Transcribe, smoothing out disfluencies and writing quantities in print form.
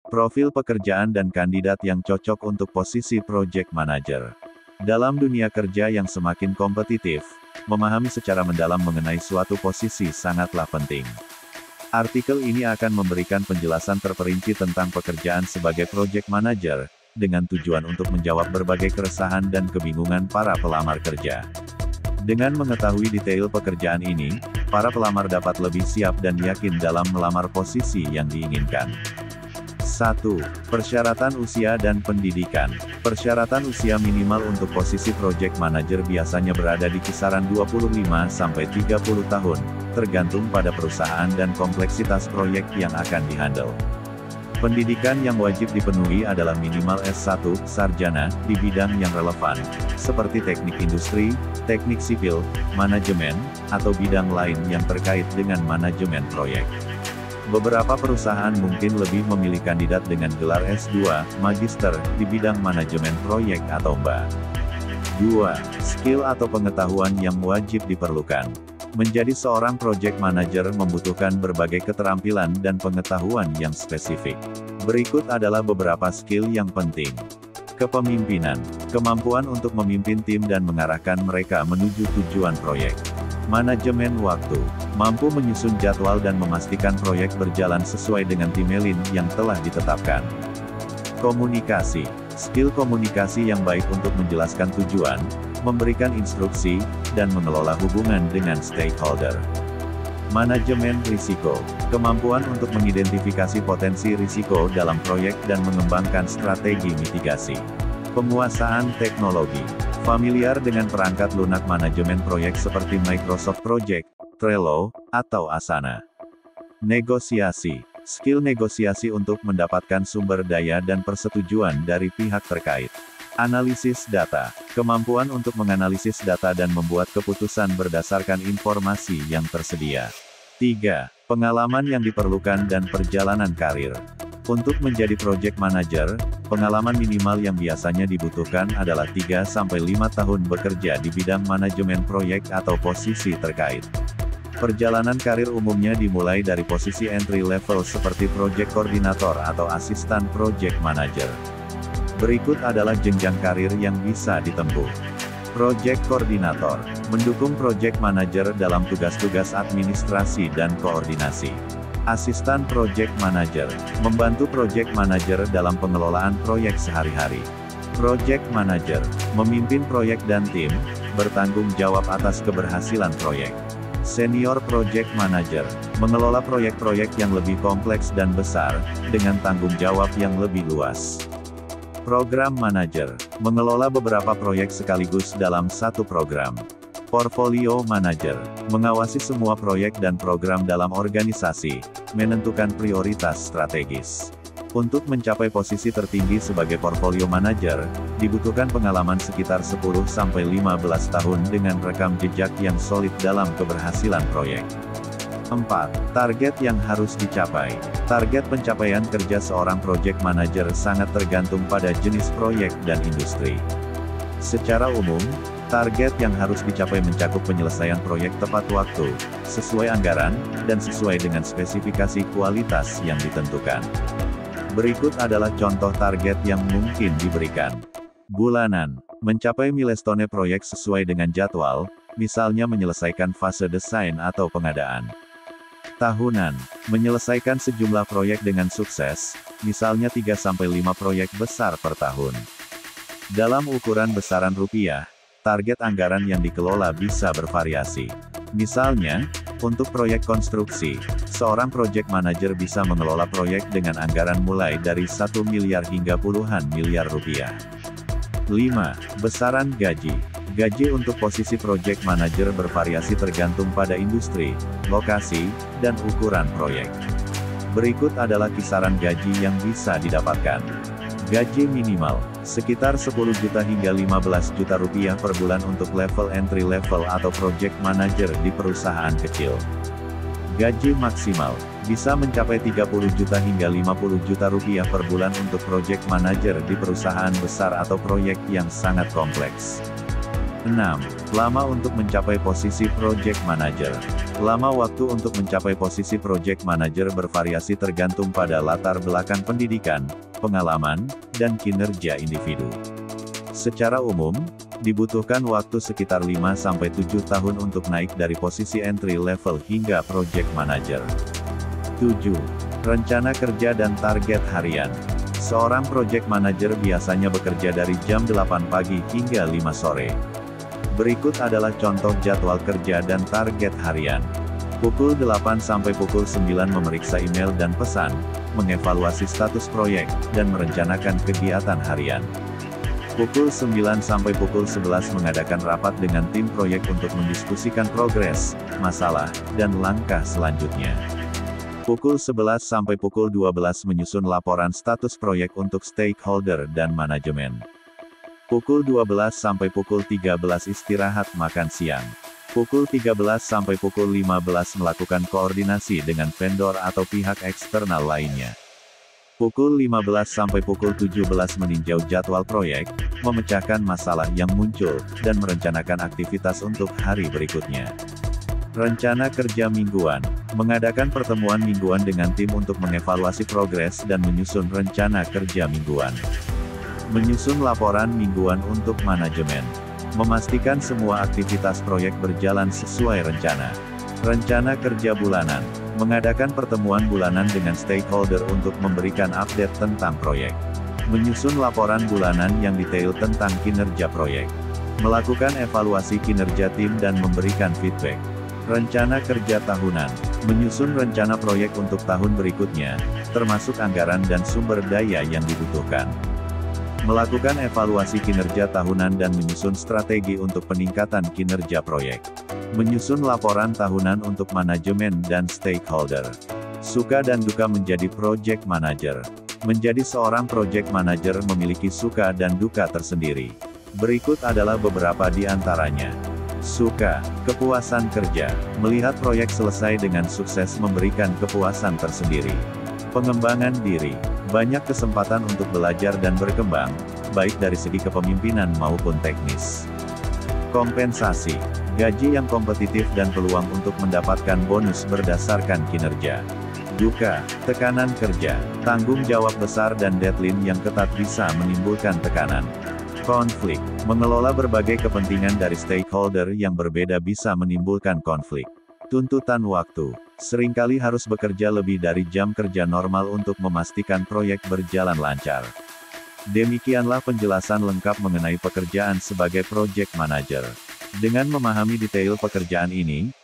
Profil pekerjaan dan kandidat yang cocok untuk posisi project manager. Dalam dunia kerja yang semakin kompetitif, memahami secara mendalam mengenai suatu posisi sangatlah penting. Artikel ini akan memberikan penjelasan terperinci tentang pekerjaan sebagai project manager, dengan tujuan untuk menjawab berbagai keresahan dan kebingungan para pelamar kerja. Dengan mengetahui detail pekerjaan ini, para pelamar dapat lebih siap dan yakin dalam melamar posisi yang diinginkan. 1. Persyaratan usia dan pendidikan. Persyaratan usia minimal untuk posisi project manager biasanya berada di kisaran 25-30 tahun, tergantung pada perusahaan dan kompleksitas proyek yang akan dihandle. Pendidikan yang wajib dipenuhi adalah minimal S1, sarjana, di bidang yang relevan, seperti teknik industri, teknik sipil, manajemen, atau bidang lain yang terkait dengan manajemen proyek. Beberapa perusahaan mungkin lebih memilih kandidat dengan gelar S2, Magister, di bidang manajemen proyek atau MBA. 2. Skill atau pengetahuan yang wajib diperlukan. Menjadi seorang project manager membutuhkan berbagai keterampilan dan pengetahuan yang spesifik. Berikut adalah beberapa skill yang penting. Kepemimpinan. Kemampuan untuk memimpin tim dan mengarahkan mereka menuju tujuan proyek. Manajemen waktu. Mampu menyusun jadwal dan memastikan proyek berjalan sesuai dengan timeline yang telah ditetapkan. Komunikasi. Skill komunikasi yang baik untuk menjelaskan tujuan, memberikan instruksi, dan mengelola hubungan dengan stakeholder. Manajemen risiko. Kemampuan untuk mengidentifikasi potensi risiko dalam proyek dan mengembangkan strategi mitigasi. Penguasaan teknologi. Familiar dengan perangkat lunak manajemen proyek seperti Microsoft Project, Trello, atau Asana. Negosiasi. Skill negosiasi untuk mendapatkan sumber daya dan persetujuan dari pihak terkait. Analisis data. Kemampuan untuk menganalisis data dan membuat keputusan berdasarkan informasi yang tersedia. 3. Pengalaman yang diperlukan dan perjalanan karir. Untuk menjadi project manager, pengalaman minimal yang biasanya dibutuhkan adalah 3-5 tahun bekerja di bidang manajemen proyek atau posisi terkait. Perjalanan karir umumnya dimulai dari posisi entry level seperti project coordinator atau asisten project manager. Berikut adalah jenjang karir yang bisa ditempuh. Project Coordinator, mendukung project manager dalam tugas-tugas administrasi dan koordinasi. Asisten Project Manager, membantu project manager dalam pengelolaan proyek sehari-hari. Project Manager, memimpin proyek dan tim, bertanggung jawab atas keberhasilan proyek. Senior Project Manager, mengelola proyek-proyek yang lebih kompleks dan besar, dengan tanggung jawab yang lebih luas. Program Manager, mengelola beberapa proyek sekaligus dalam satu program. Portfolio Manager, mengawasi semua proyek dan program dalam organisasi, menentukan prioritas strategis. Untuk mencapai posisi tertinggi sebagai portfolio manager, dibutuhkan pengalaman sekitar 10-15 tahun dengan rekam jejak yang solid dalam keberhasilan proyek. 4. Target yang harus dicapai. Target pencapaian kerja seorang project manager sangat tergantung pada jenis proyek dan industri. Secara umum, target yang harus dicapai mencakup penyelesaian proyek tepat waktu, sesuai anggaran, dan sesuai dengan spesifikasi kualitas yang ditentukan. Berikut adalah contoh target yang mungkin diberikan. Bulanan, mencapai milestone proyek sesuai dengan jadwal, misalnya menyelesaikan fase desain atau pengadaan. Tahunan, menyelesaikan sejumlah proyek dengan sukses, misalnya 3-5 proyek besar per tahun. Dalam ukuran besaran rupiah, target anggaran yang dikelola bisa bervariasi. Misalnya, untuk proyek konstruksi, seorang project manager bisa mengelola proyek dengan anggaran mulai dari 1 miliar hingga puluhan miliar rupiah. 5. Besaran gaji. Gaji untuk posisi project manager bervariasi tergantung pada industri, lokasi, dan ukuran proyek. Berikut adalah kisaran gaji yang bisa didapatkan. Gaji minimal, sekitar 10 juta hingga 15 juta rupiah per bulan untuk level entry level atau project manager di perusahaan kecil. Gaji maksimal, bisa mencapai 30 juta hingga 50 juta rupiah per bulan untuk project manager di perusahaan besar atau proyek yang sangat kompleks. 6. Lama untuk mencapai posisi project manager. Lama waktu untuk mencapai posisi project manager bervariasi tergantung pada latar belakang pendidikan, pengalaman, dan kinerja individu. Secara umum, dibutuhkan waktu sekitar 5-7 tahun untuk naik dari posisi entry level hingga project manager. 7. Rencana kerja dan target harian. Seorang project manager biasanya bekerja dari jam 8 pagi hingga 5 sore. Berikut adalah contoh jadwal kerja dan target harian. Pukul 8 sampai pukul 9 memeriksa email dan pesan, mengevaluasi status proyek, dan merencanakan kegiatan harian. Pukul 9 sampai pukul 11 mengadakan rapat dengan tim proyek untuk mendiskusikan progres, masalah, dan langkah selanjutnya. Pukul 11 sampai pukul 12 menyusun laporan status proyek untuk stakeholder dan manajemen. Pukul 12 sampai pukul 13 istirahat makan siang. Pukul 13 sampai pukul 15 melakukan koordinasi dengan vendor atau pihak eksternal lainnya. Pukul 15 sampai pukul 17 meninjau jadwal proyek, memecahkan masalah yang muncul, dan merencanakan aktivitas untuk hari berikutnya. Rencana kerja mingguan. Mengadakan pertemuan mingguan dengan tim untuk mengevaluasi progres dan menyusun rencana kerja mingguan. Menyusun laporan mingguan untuk manajemen. Memastikan semua aktivitas proyek berjalan sesuai rencana. Rencana kerja bulanan. Mengadakan pertemuan bulanan dengan stakeholder untuk memberikan update tentang proyek. Menyusun laporan bulanan yang detail tentang kinerja proyek. Melakukan evaluasi kinerja tim dan memberikan feedback. Rencana kerja tahunan. Menyusun rencana proyek untuk tahun berikutnya, termasuk anggaran dan sumber daya yang dibutuhkan. Melakukan evaluasi kinerja tahunan dan menyusun strategi untuk peningkatan kinerja proyek. Menyusun laporan tahunan untuk manajemen dan stakeholder. Suka dan duka menjadi project manager. Menjadi seorang project manager memiliki suka dan duka tersendiri. Berikut adalah beberapa di antaranya. Suka, kepuasan kerja. Melihat proyek selesai dengan sukses memberikan kepuasan tersendiri. Pengembangan diri. Banyak kesempatan untuk belajar dan berkembang, baik dari segi kepemimpinan maupun teknis. Kompensasi. Gaji yang kompetitif dan peluang untuk mendapatkan bonus berdasarkan kinerja. Duka, tekanan kerja. Tanggung jawab besar dan deadline yang ketat bisa menimbulkan tekanan. Konflik. Mengelola berbagai kepentingan dari stakeholder yang berbeda bisa menimbulkan konflik. Tuntutan waktu. Seringkali harus bekerja lebih dari jam kerja normal untuk memastikan proyek berjalan lancar. Demikianlah penjelasan lengkap mengenai pekerjaan sebagai project manager. Dengan memahami detail pekerjaan ini,